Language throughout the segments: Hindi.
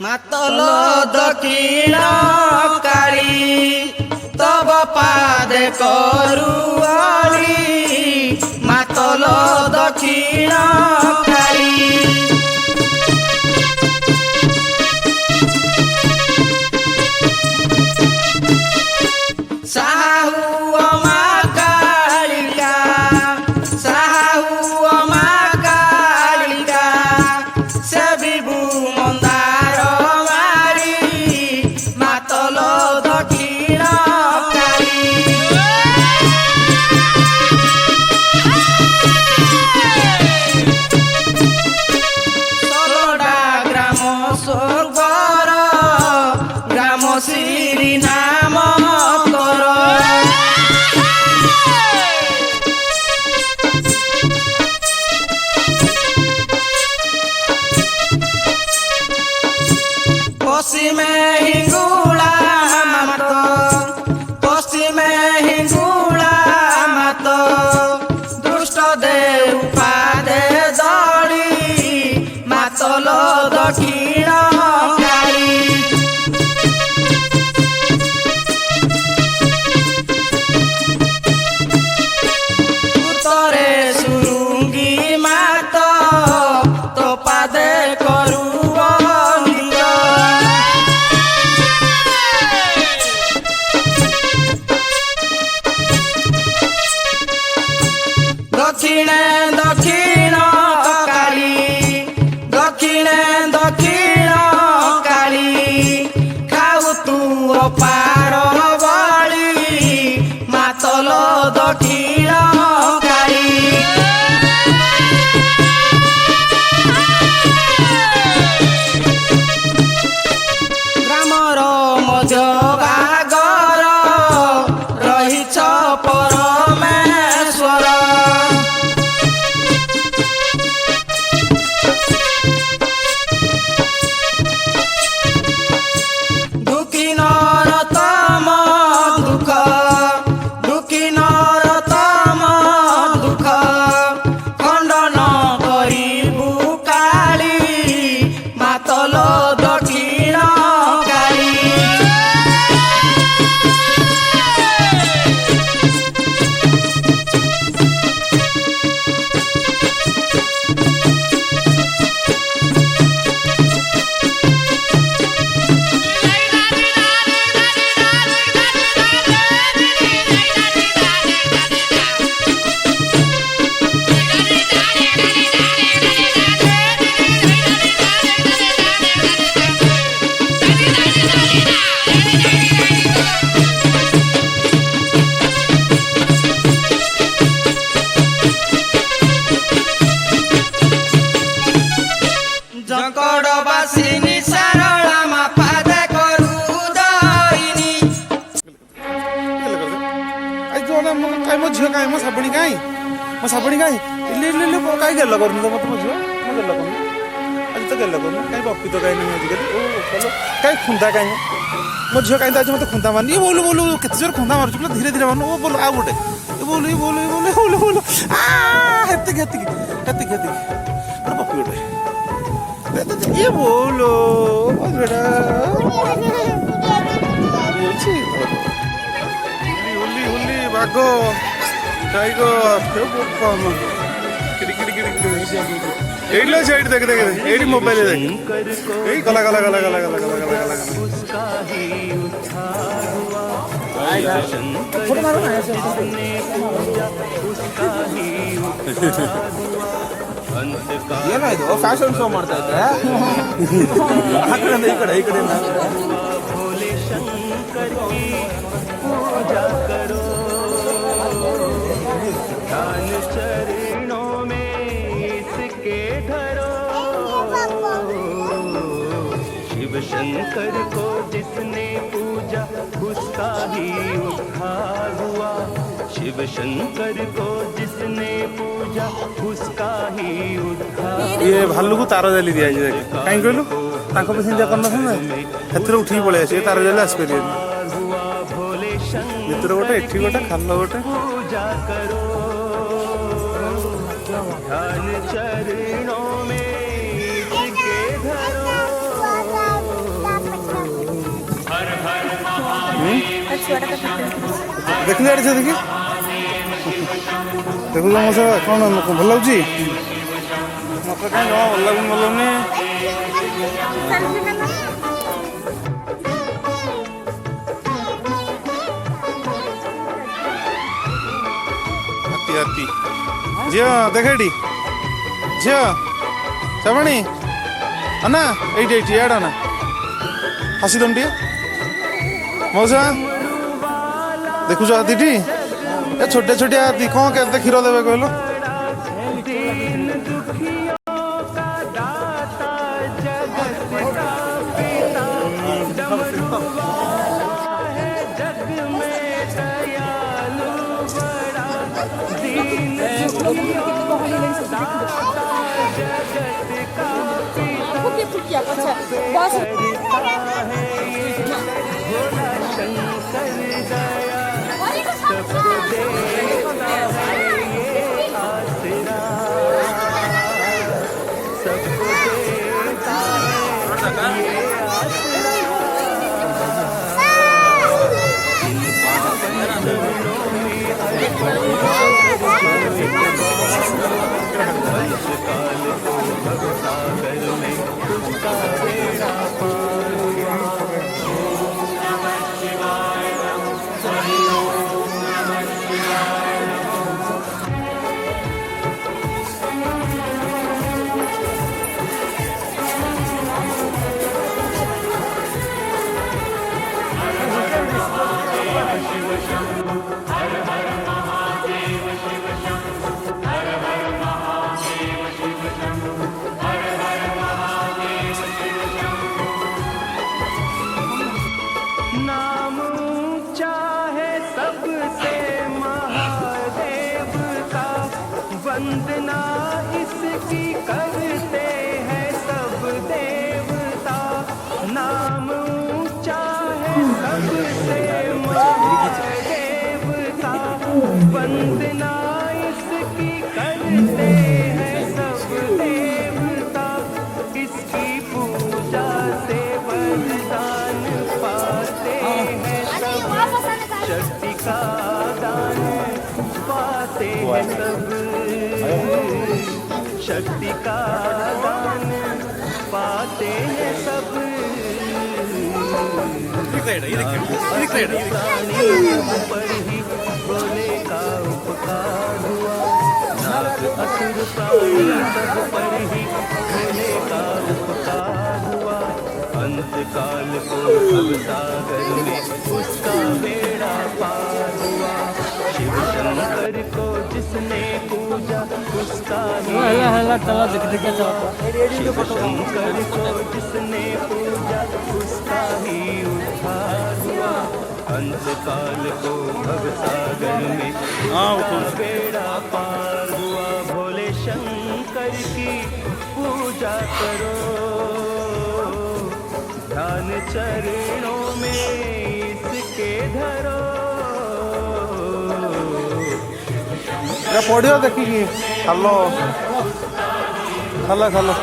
मातल दक्षिण काली तब पादे करुआली मातल दक्षिण काली साहू अमा कालिका साहू अमा कालिका से विभु मंदार मारी मातल दक्षिण काली सलोडा ग्राम स्वर्गर ग्राम श्री नाम पश्चिमे हिंगुला मत पश्चिमे हिंगुला मत दुष्ट देव पादे दड़ी मातल दक्षिण काली उत्तरे सुरुंगी मात तो पादे करू दक्षिण दक्षिण काली दक्षिण दक्षिण काली खाऊ तू अपार बली मातल दक्षिण काली ग्रामर मध्य भागर रहिछ परमेश्वर दुखी नरतम दुख दुखी नरतम दुख खंडन करिबु काली मातल दक्षिण काली जकड़बासिनी सारला मा पादे करू दइनी आई जो ना काय मो झियो काय मो साबणी काय ले ले ले काय गेला करून तो मत मो झियो मो गेला करून आज तो गेला करून काय बप्पी तो काय नहीं आज के ओ चलो काय खुंदा काय मो झियो काय आज मत खुंदा मारनी बोलू बोलू केते जोर खुंदा मारछु ना धीरे धीरे मारनो ओ बोल आ गोटे बोलू आ हेते हेते पर बप्पी गोटे ये बोलो बेटा हुल्ली हुल्ली बागो टाइगर एडलो साइड देख देख एडी मोबाइल देख एई गला गला गला गला गला गला गला गला फोटो मारो ना ऐसे ಏನಾಯ್ತು ಫ್ಯಾಷನ್ ಶೋ ಮಾಡ್ತಾ ಇದ್ದೆ ಆ ಕಡೆಯಿಂದ ಈ ಕಡೆ शिव शंकर को जिसने पूजा उसका ही उद्धार हुआ शिव शंकर को जिसने पूजा उसका ही उद्धार ये भालू को तार जाली दिया जाए कहीं कहलु ताको पे सिंजा करना था हेतरे उठी पळे आसे तार जाली आस परिए मित्र गोटे एठी गोटे खाल्लो गोटे पूजा करो ध्यान चरणों में टिके धरो ଦେଖିଲି ଆଡ଼େ ସେ ଦେଖି ଦେଖୁଛ ମଶା କ'ଣ ଭଲ ଲାଗୁଛି ମତେ କାହିଁ ଜମା ଭଲ ଲାଗୁନି ହାତୀ ଝିଅ ଦେଖ ଏଠି ଝିଅ ଶ୍ରାବଣୀ ନା ଏଇଠି ଇଆଡ଼େ ନା ହସି ଦମ ଟିକେ ମଉସା ଦେଖୁଛ ହାତୀଟି ଏ ଛୋଟିଆ ଛୋଟିଆ ହାତୀ କ'ଣ କେତେ କ୍ଷୀର ଦେବେ କହିଲ वंदना इसकी करते हैं सब देवता नाम ऊंचा है सबसे महादेवता वंदना इसकी करते हैं सब देवता इसकी पूजा से वरदान पाते हैं सब शक्ति का दान पाते हैं सब शक्ति का दान पाते हैं सब पर ही बोले का उपकार हुआ नाग असुर प्राणी सब पर ही बोले का उपकार हुआ अंत काल को भव सागर में उसका बेड़ा पार हुआ शिव शंकर को जिसने पूजा उसका ही शिव शंकर को जिसने पूजा उसका ही उद्धार हुआ अंत काल को भव सागर में उसका बेड़ा पार हुआ भोले शंकर की पूजा करो ध्यान चरणों में इसके धरो पढ़ियो देखिकी खालो खालो खालो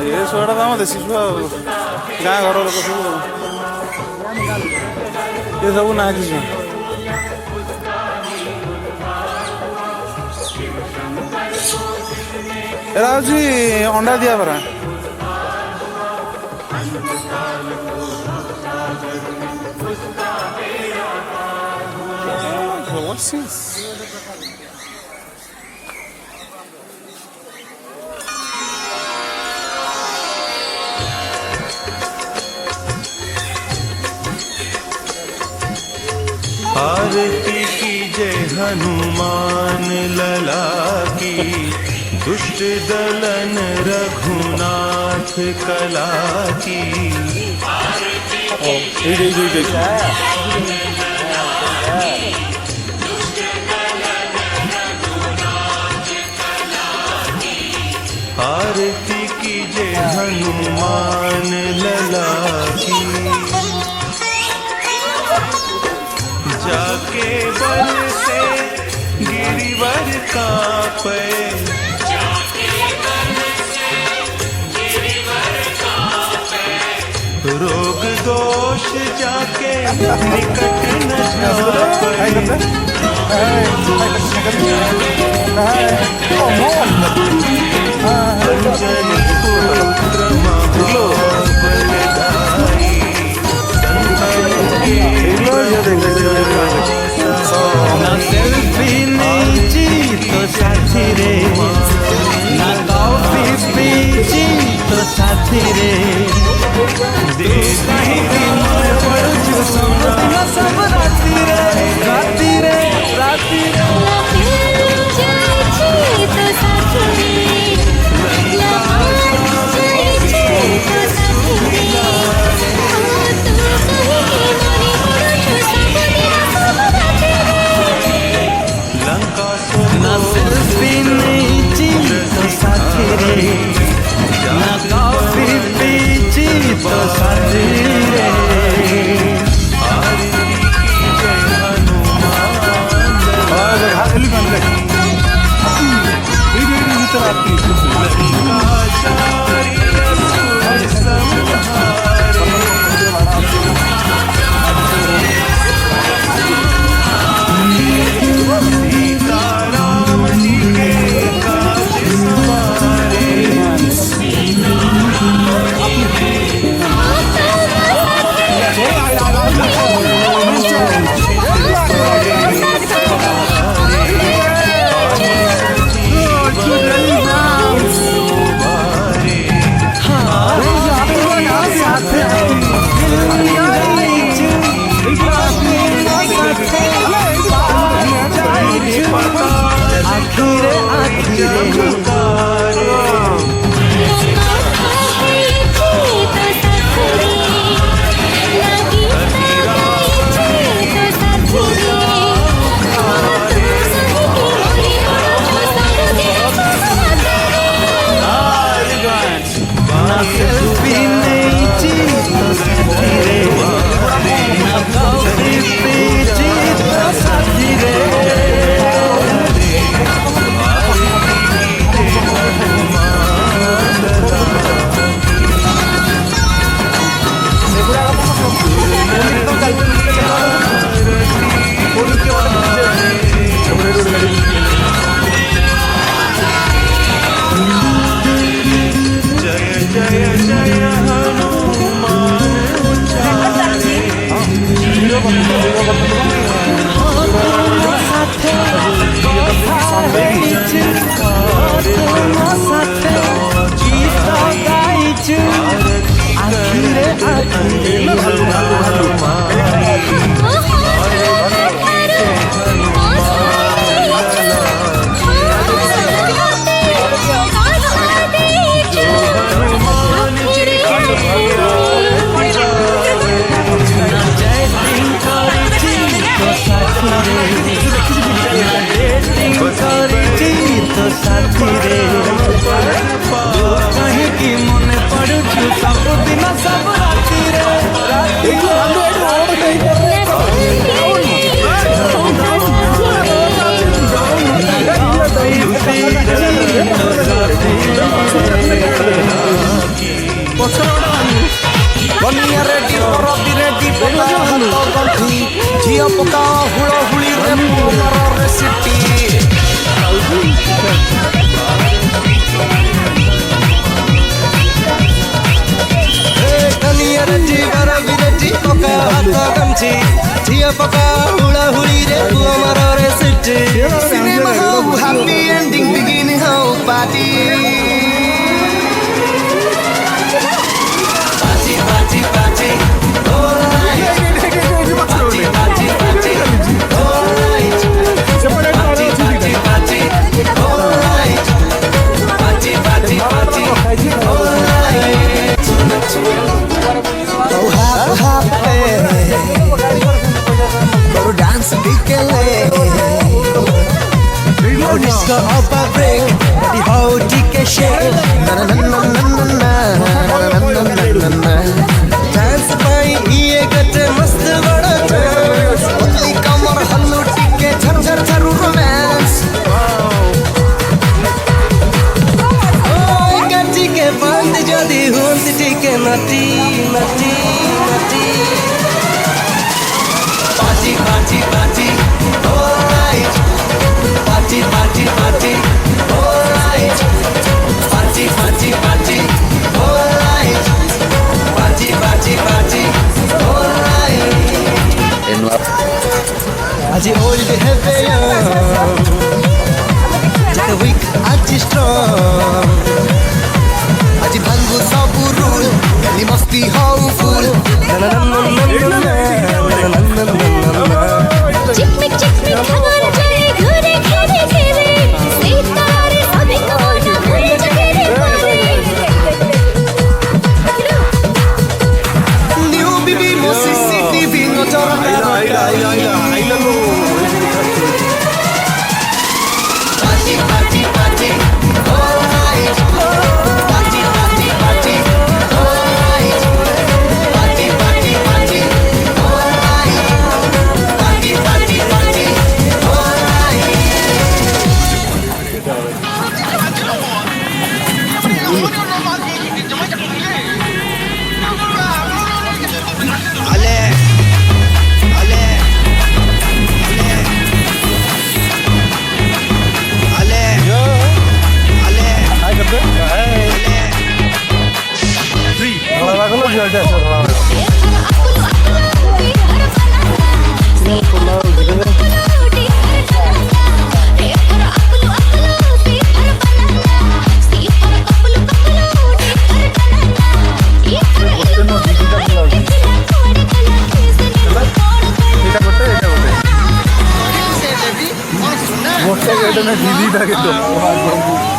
ये छुआटा तो आम देसी छुआ गाँ घर लोक सब ये सब ना कि एरा हूँ अंडा दिया परा What's this? आरती कीजे हनुमान लला की दुष्ट दलन रघुनाथ कला की आरती कीजे हनुमान लला की जाके बल से गिरिवर कांपे दोष जाके निकट न जा काय पड़े करते अंजन पुत्र महाबलधारी ना सेल्फी नीची तो साथी रे ना कॉफी पीची तो साथी रे दे कहीं की मैं पड़ू समझना सब राती रे राती रे राती रे लंका सो ना सेल्फी नीची तो साथी रे ना कॉफी पीची तो साथी रे ଝିଅ ପକା ହୁଳ ହୁଳିରେ ପୁଅର ସିଟି କନିଆର ଯିବାର ବିରେଟି ପକା ହାତ ଗମଛି ଝିଅ ପକା ହୁଳ ହୁଳିରେ ପୁଅ ମରରେ ସିଟି ସିନେମା ହଉ ହାପି ଏଣ୍ଡିଂ ବିଗିନ ହଉ party party party party dance disco up a break the whole ticket shake na na na na na na na dance pai ye gate mast bada dance only kamar hallu ticket chhar chhar charu romance oh gaji ke band jodi hunt ticket nati nati nati আজি ওল্ড হেবে যেতে উইক আজি স্ট্রং আজি ভাঙ্গু সবু রুল খালি মস্তি হও ফুল चिकमिक हमार जाए घरे खेले खेले सितारे सभी को ना भूल जगरे নিউ বিবি মসি সিটি ভিন্ন চরা party party party alright party party party alright party party party alright party party party alright ଗୋଟେ ଦିଦିଟା କିନ୍ତୁ